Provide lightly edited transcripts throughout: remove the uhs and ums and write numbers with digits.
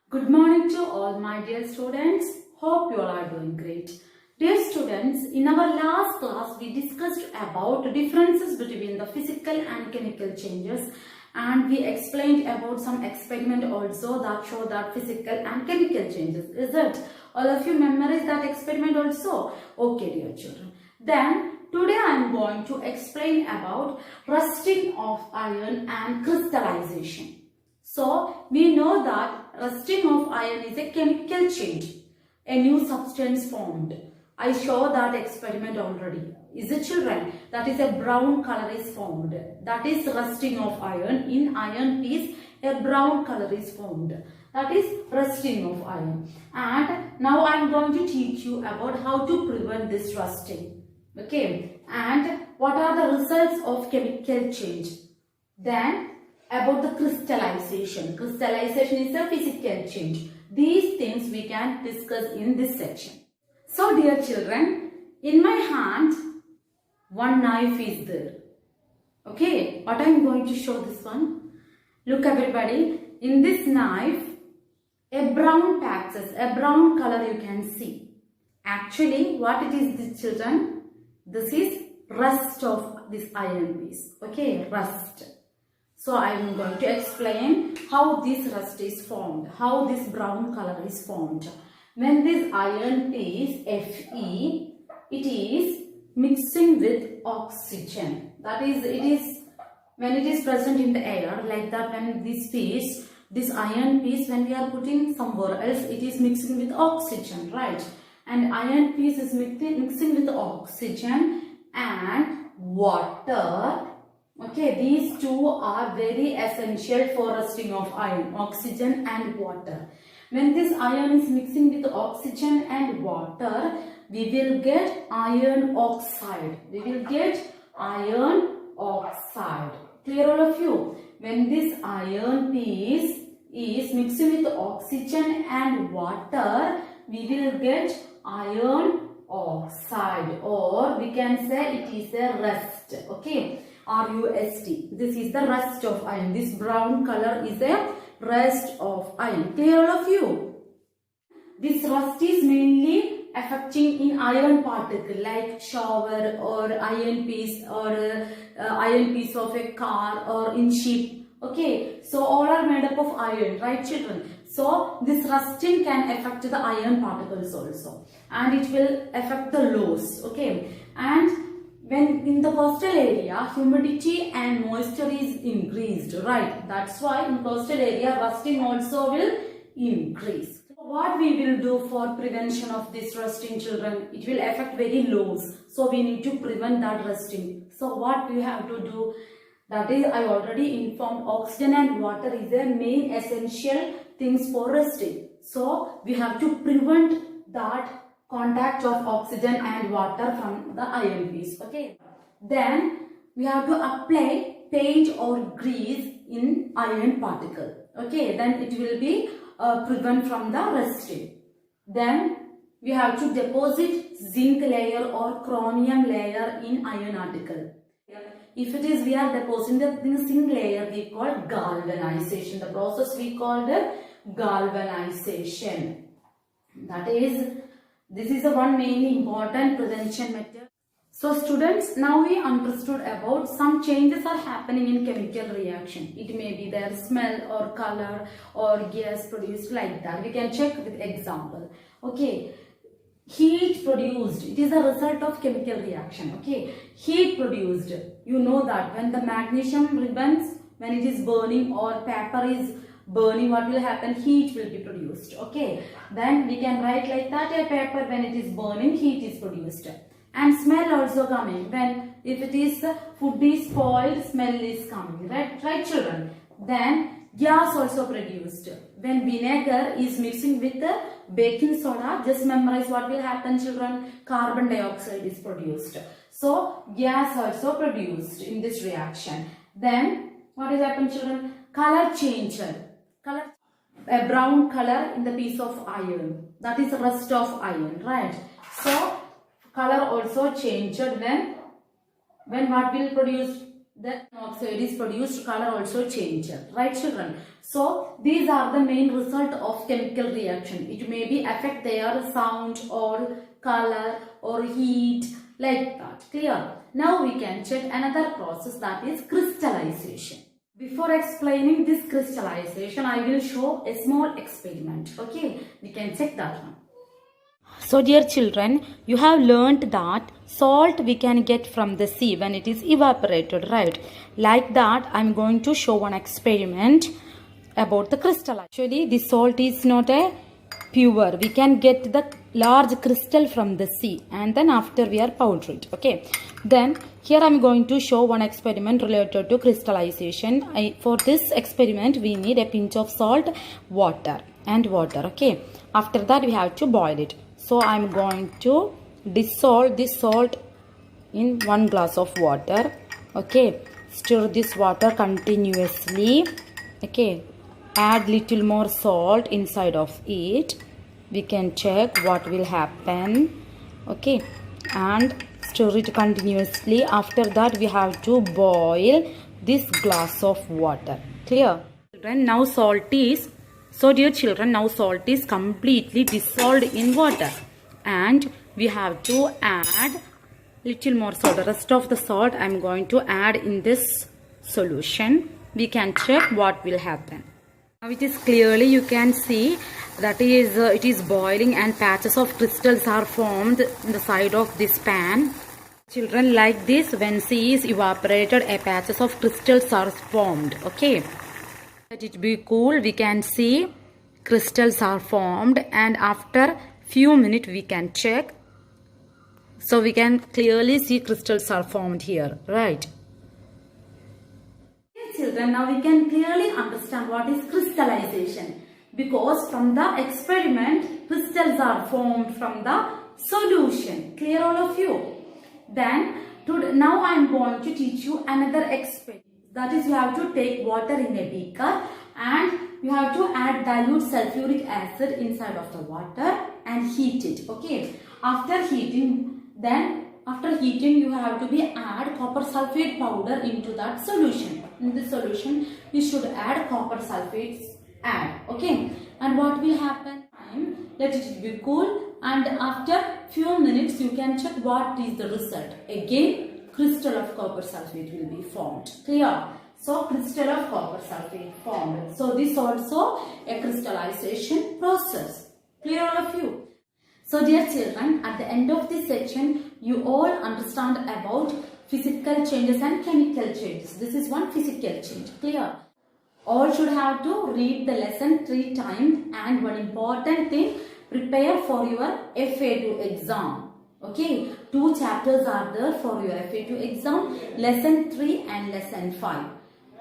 Good morning to all my dear students. Hope you all are doing great. Dear students, in our last class we discussed about differences between the physical and chemical changes, and we explained about some experiment also that show that physical and chemical changes. Is it? All of you memorize that experiment also? Okay, dear children. Then today I am going to explain about rusting of iron and crystallization. So, we know that rusting of iron is a chemical change, a new substance formed. I show that experiment already. Is it, children? That is a brown color is formed. That is rusting of iron. In iron piece, a brown color is formed. That is rusting of iron. And now I am going to teach you about how to prevent this rusting. Okay. And what are the results of chemical change? Then about the crystallization. Crystallization is a physical change. These things we can discuss in this section. So dear children, in my hand one knife is there. Okay, what I am going to show this one. Look everybody, in this knife a brown patches, a brown color you can see. Actually what it is, this children? This is rust of this iron piece. Okay, rust. So I am going to explain how this rust is formed, how this brown color is formed. When this iron piece Fe, it is mixing with oxygen. That is, it is when it is present in the air, like that when this piece, this iron piece, when we are putting somewhere else, it is mixing with oxygen, right? And iron piece is mixing with oxygen and water. Okay, these two are very essential for rusting of iron, oxygen and water. When this iron is mixing with oxygen and water, we will get iron oxide. We will get iron oxide. Clear all of you? When this iron piece is mixing with oxygen and water, we will get iron oxide, or we can say it is a rust. Okay. R-U-S-T. This is the rust of iron. This brown color is a rust of iron. Clear all of you? This rust is mainly affecting in iron particle like shower or iron piece or iron piece of a car or in ship. Okay, so all are made up of iron, right children? So this rusting can affect the iron particles also, and it will affect the loss. Okay, and when in the coastal area, humidity and moisture is increased, right? That's why in coastal area, rusting also will increase. What we will do for prevention of this rusting, children? It will affect very lows. So we need to prevent that rusting. So what we have to do? That is, I already informed, oxygen and water is the main essential things for rusting. So we have to prevent that contact of oxygen and water from the iron piece. Okay, then we have to apply paint or grease in iron particle. Okay, then it will be prevent from the rusting. Then we have to deposit zinc layer or chromium layer in iron article. If it is we are depositing the zinc layer, we call galvanization. The process we called galvanization. That is, this is the one mainly important prevention method. So students, now we understood about some changes are happening in chemical reaction. It may be their smell or color or gas produced, like that. We can check with example. Okay, heat produced. It is a result of chemical reaction. Okay, heat produced. You know that when the magnesium ribbons, when it is burning or paper is burning, what will happen? Heat will be produced. Okay, then we can write like that, a paper when it is burning, heat is produced. And smell also coming, when if it is food is spoiled, smell is coming, right children? Then gas also produced. When vinegar is mixing with the baking soda, just memorize what will happen, children? Carbon dioxide is produced. So gas also produced in this reaction. Then what will happen, children? Color changed. A brown color in the piece of iron, that is rust of iron, right? So color also changed when what will produce? Then oxide is produced, color also changes, right children? So these are the main result of chemical reaction. It may be affect their sound or color or heat, like that. Clear? Now we can check another process, that is crystallization. Before explaining this crystallization, I will show a small experiment. Okay, we can check that one. So dear children, you have learnt that salt we can get from the sea when it is evaporated, right? Like that, I am going to show one experiment about the crystal. Actually, the salt is not a pure. We can get the large crystal from the sea, and then after we are powder it. Okay. Then here I am going to show one experiment related to crystallization. For this experiment, we need a pinch of salt, water. Okay. After that, we have to boil it. So I am going to dissolve this salt in 1 glass of water. Okay. Stir this water continuously. Okay. Add little more salt inside of it. We can check what will happen. Okay. And stir it continuously. After that, we have to boil this glass of water. Clear? Now salt is, so dear children, now salt is completely dissolved in water. And we have to add little more salt. The rest of the salt I am going to add in this solution. We can check what will happen. Now it is clearly, you can see that it is boiling and patches of crystals are formed in the side of this pan. Children, like this, when sea is evaporated, a patches of crystals are formed. Okay. Let it be cool. We can see crystals are formed, and after few minutes we can check. So we can clearly see crystals are formed here, right? Children, now we can clearly understand what is crystallization, because from the experiment crystals are formed from the solution. Clear, all of you? Then now I am going to teach you another experiment. That is, you have to take water in a beaker and you have to add dilute sulfuric acid inside of the water and heat it. Okay. After heating, you have to add copper sulfate powder into that solution. In this solution, you should add copper sulfate. Okay. And what will happen? Let it be cool, and after few minutes you can check what is the result. Again, crystal of copper sulfate will be formed. Clear? So crystal of copper sulfate formed. So this also a crystallization process. Clear, all of you? So dear children, at the end of this section, you all understand about physical changes and chemical changes. This is one physical change. Clear? All should have to read the lesson 3 times, and one important thing, prepare for your FA2 exam. Okay, 2 chapters are there for your FA2 exam, lesson 3 and lesson 5.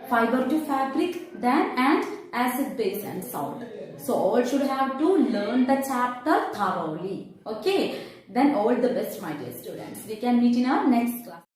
Fiber to fabric, then and acid, base and salt. So all should have to learn the chapter thoroughly. Okay, then all the best, my dear students. We can meet in our next class.